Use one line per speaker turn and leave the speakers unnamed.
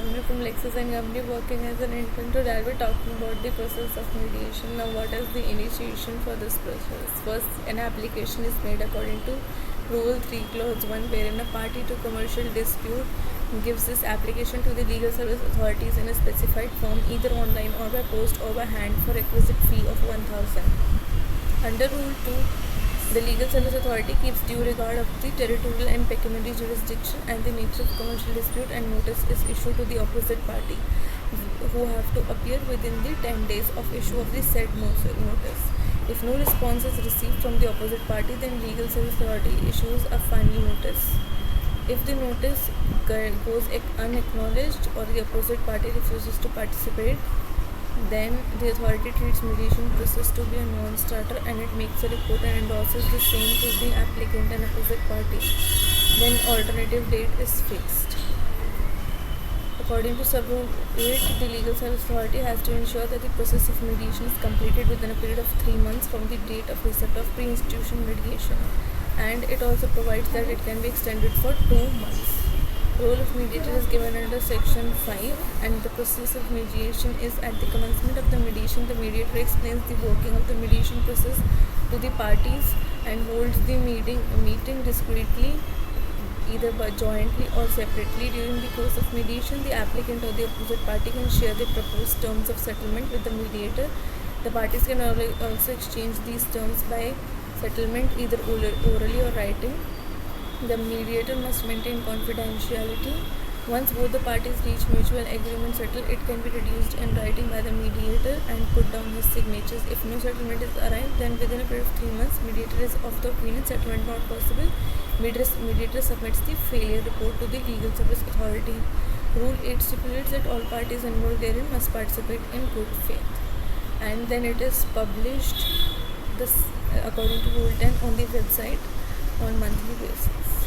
Bhavna from Lexus and Company, working as an intern. Today I'll be talking about the process of mediation. Now, what is the initiation for this process? First, an application is made according to Rule 3 Clause 1, wherein a party to commercial dispute gives this application to the legal service authorities in a specified form, either online or by post or by hand, for requisite fee of 1,000. Under Rule 2, the legal service authority keeps due regard of the territorial and pecuniary jurisdiction and the nature of commercial dispute, and notice is issued to the opposite party, who have to appear within the 10 days of issue of the said notice. If no response is received from the opposite party, then legal service authority issues a final notice. If the notice goes unacknowledged or the opposite party refuses to participate, then the authority treats mediation process to be a non-starter, and it makes a report and endorses the same to the applicant and opposite party. Then alternative date is fixed. According to Sub-Rule 8, the legal service authority has to ensure that the process of mediation is completed within a period of 3 months from the date of receipt of pre-institution litigation, and it also provides that it can be extended for 2 months. Role of mediator is given under section 5, and the process of mediation is at the commencement of the mediation. The mediator explains the working of the mediation process to the parties and holds the meeting discreetly, either by jointly or separately. During the course of mediation, the applicant or the opposite party can share the proposed terms of settlement with the mediator. The parties can also exchange these terms by settlement, either orally or writing. The mediator must maintain confidentiality. Once both the parties reach mutual agreement settle, it can be reduced in writing by the mediator and put down his signatures. If no settlement is arrived, then within a period of 3 months, mediator is of the opinion settlement not possible. Mediator submits the failure report to the legal service authority. Rule 8 stipulates that all parties involved therein must participate in good faith, and then it is published according to Rule 10 on the website on monthly basis.